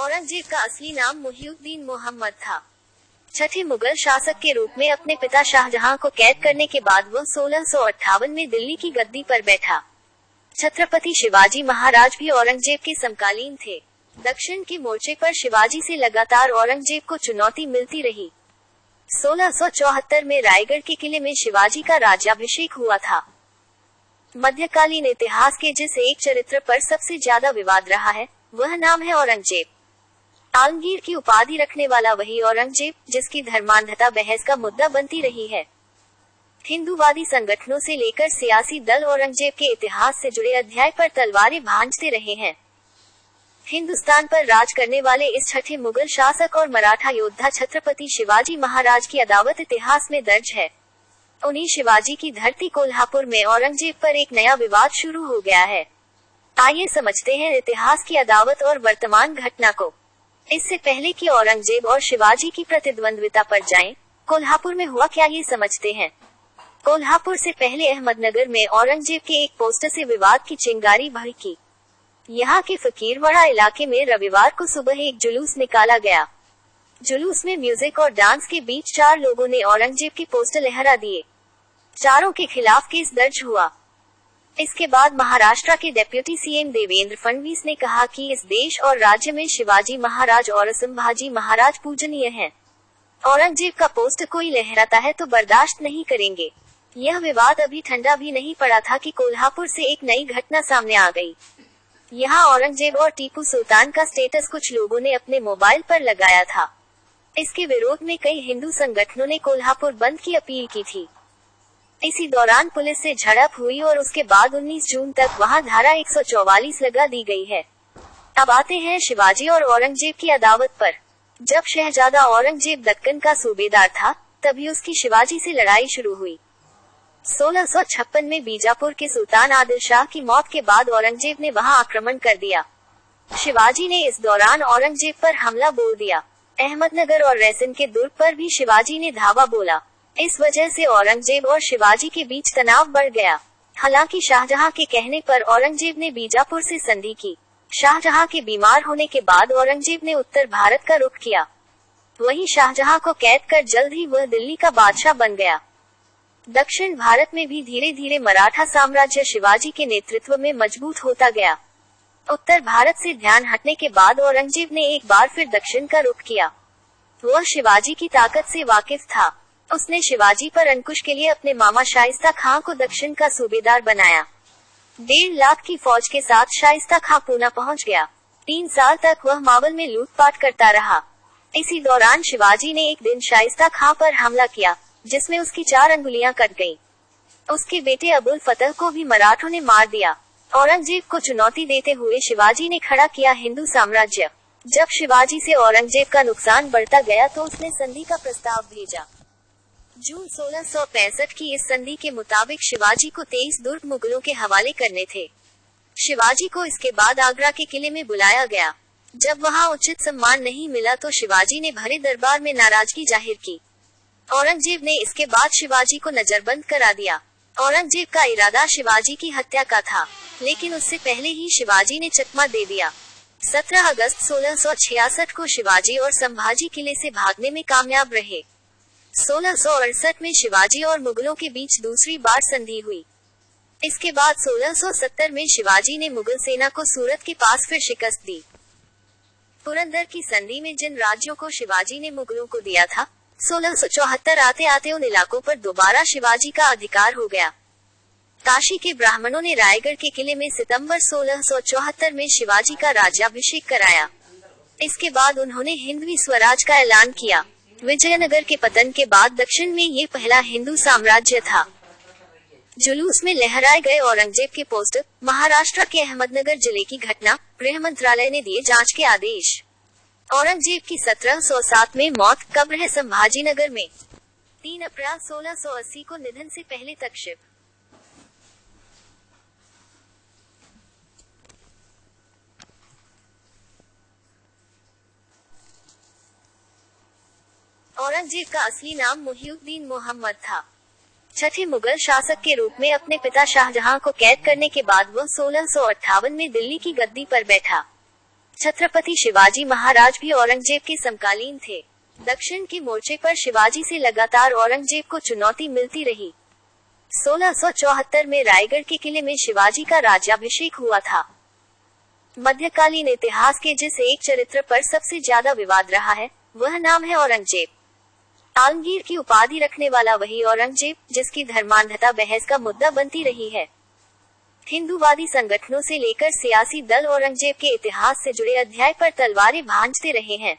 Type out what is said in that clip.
औरंगजेब का असली नाम मुहिउद्दीन मोहम्मद था। छठे मुगल शासक के रूप में अपने पिता शाहजहां को कैद करने के बाद वह 1658 में दिल्ली की गद्दी पर बैठा। छत्रपति शिवाजी महाराज भी औरंगजेब के समकालीन थे। दक्षिण के मोर्चे पर शिवाजी से लगातार औरंगजेब को चुनौती मिलती रही। 1674 में रायगढ़ के किले में शिवाजी का राज्याभिषेक हुआ था। मध्यकालीन इतिहास के जिस एक चरित्र पर सबसे ज्यादा विवाद रहा है वह नाम है औरंगजेब। आलमगीर की उपाधि रखने वाला वही औरंगजेब जिसकी धर्मांधता बहस का मुद्दा बनती रही है। हिंदूवादी संगठनों से लेकर सियासी दल औरंगजेब के इतिहास से जुड़े अध्याय पर तलवारें भांजते रहे हैं। हिंदुस्तान पर राज करने वाले इस छठे मुगल शासक और मराठा योद्धा छत्रपति शिवाजी महाराज की अदावत इतिहास में दर्ज है। उन्हीं शिवाजी की धरती कोल्हापुर में औरंगजेब पर एक नया विवाद शुरू हो गया है। आइए समझते हैं इतिहास की अदावत और वर्तमान घटना को। इससे पहले कि औरंगजेब और शिवाजी की प्रतिद्वंद्विता पर जाएं, कोल्हापुर में हुआ क्या ये समझते हैं। कोल्हापुर से पहले अहमदनगर में औरंगजेब के एक पोस्टर से विवाद की चिंगारी भड़की। यहाँ के फकीरवाड़ा इलाके में रविवार को सुबह एक जुलूस निकाला गया। जुलूस में म्यूजिक और डांस के बीच 4 लोगों ने औरंगजेब के पोस्टर लहरा दिए। चारों के खिलाफ केस दर्ज हुआ। इसके बाद महाराष्ट्र के डिप्टी सीएम देवेंद्र फडणवीस ने कहा कि इस देश और राज्य में शिवाजी महाराज और संभाजी महाराज पूजनीय हैं। औरंगजेब का पोस्टर कोई लहराता है तो बर्दाश्त नहीं करेंगे। यह विवाद अभी ठंडा भी नहीं पड़ा था कि कोल्हापुर से एक नई घटना सामने आ गई। यहाँ औरंगजेब और टीपू सुल्तान का स्टेटस कुछ लोगों ने अपने मोबाइल पर लगाया था। इसके विरोध में कई हिंदू संगठनों ने कोल्हापुर बंद की अपील की थी। इसी दौरान पुलिस से झड़प हुई और उसके बाद 19 जून तक वहां धारा 144 लगा दी गई है। अब आते हैं शिवाजी और औरंगजेब की अदावत पर। जब शहजादा औरंगजेब दक्कन का सूबेदार था तभी उसकी शिवाजी से लड़ाई शुरू हुई। 1656 में बीजापुर के सुल्तान आदिल शाह की मौत के बाद औरंगजेब ने वहां आक्रमण कर दिया। शिवाजी ने इस दौरान औरंगजेब पर हमला बोल दिया। अहमदनगर और रैसिन के दुर्ग पर भी शिवाजी ने धावा बोला। इस वजह से औरंगजेब और शिवाजी के बीच तनाव बढ़ गया। हालांकि शाहजहां के कहने पर औरंगजेब ने बीजापुर से संधि की। शाहजहां के बीमार होने के बाद औरंगजेब ने उत्तर भारत का रुख किया। वहीं शाहजहां को कैद कर जल्द ही वह दिल्ली का बादशाह बन गया। दक्षिण भारत में भी धीरे धीरे मराठा साम्राज्य शिवाजी के नेतृत्व में मजबूत होता गया। उत्तर भारत से ध्यान हटने के बाद औरंगजेब ने एक बार फिर दक्षिण का रुख किया। वह शिवाजी की ताकत से वाकिफ था। उसने शिवाजी पर अंकुश के लिए अपने मामा शाइस्ता खां को दक्षिण का सूबेदार बनाया। 1.5 लाख की फौज के साथ शाइस्ता खां पूना पहुंच गया। 3 साल तक वह मावल में लूटपाट करता रहा। इसी दौरान शिवाजी ने एक दिन शाइस्ता खां पर हमला किया जिसमें उसकी 4 अंगुलियां कट गईं। उसके बेटे अबुल फतह को भी मराठों ने मार दिया। औरंगजेब को चुनौती देते हुए शिवाजी ने खड़ा किया हिंदू साम्राज्य। जब शिवाजी से औरंगजेब का नुकसान बढ़ता गया तो उसने संधि का प्रस्ताव भेजा। जून 1665 की इस संधि के मुताबिक शिवाजी को 23 दुर्ग मुगलों के हवाले करने थे। शिवाजी को इसके बाद आगरा के किले में बुलाया गया। जब वहां उचित सम्मान नहीं मिला तो शिवाजी ने भरे दरबार में नाराजगी जाहिर की। औरंगजेब ने इसके बाद शिवाजी को नजरबंद करा दिया। औरंगजेब का इरादा शिवाजी की हत्या का था, लेकिन उससे पहले ही शिवाजी ने चकमा दे दिया। 17 अगस्त 1666 को शिवाजी और संभाजी किले से भागने में कामयाब रहे। 1668 में शिवाजी और मुगलों के बीच दूसरी बार संधि हुई। इसके बाद 1670 में शिवाजी ने मुगल सेना को सूरत के पास फिर शिकस्त दी। पुरंदर की संधि में जिन राज्यों को शिवाजी ने मुगलों को दिया था, 1674 आते आते उन इलाकों पर दोबारा शिवाजी का अधिकार हो गया। काशी के ब्राह्मणों ने रायगढ़ के किले में सितंबर 1674 में शिवाजी का राज्याभिषेक कराया। इसके बाद उन्होंने हिंदवी स्वराज का ऐलान किया। विजयनगर के पतन के बाद दक्षिण में ये पहला हिंदू साम्राज्य था। जुलूस में लहराए गए औरंगजेब के पोस्टर। महाराष्ट्र के अहमदनगर जिले की घटना। गृह मंत्रालय ने दिए जांच के आदेश। औरंगजेब की 1707 में मौत। कब्र है संभाजीनगर में। 3 अप्रैल 1680 को निधन से पहले तक शिव औरंगजेब का असली नाम मुहिउद्दीन मोहम्मद था। छठे मुगल शासक के रूप में अपने पिता शाहजहां को कैद करने के बाद वह 1658 में दिल्ली की गद्दी पर बैठा। छत्रपति शिवाजी महाराज भी औरंगजेब के समकालीन थे। दक्षिण के मोर्चे पर शिवाजी से लगातार औरंगजेब को चुनौती मिलती रही। 1674 में रायगढ़ के किले में शिवाजी का राज्याभिषेक हुआ था। मध्यकालीन इतिहास के जिस एक चरित्र पर सबसे ज्यादा विवाद रहा है, वह नाम है औरंगजेब। आलमगीर की उपाधि रखने वाला वही औरंगजेब, जिसकी धर्मांधता बहस का मुद्दा बनती रही है। हिंदूवादी संगठनों से लेकर सियासी दल औरंगजेब के इतिहास से जुड़े अध्याय पर तलवारें भांजते रहे हैं।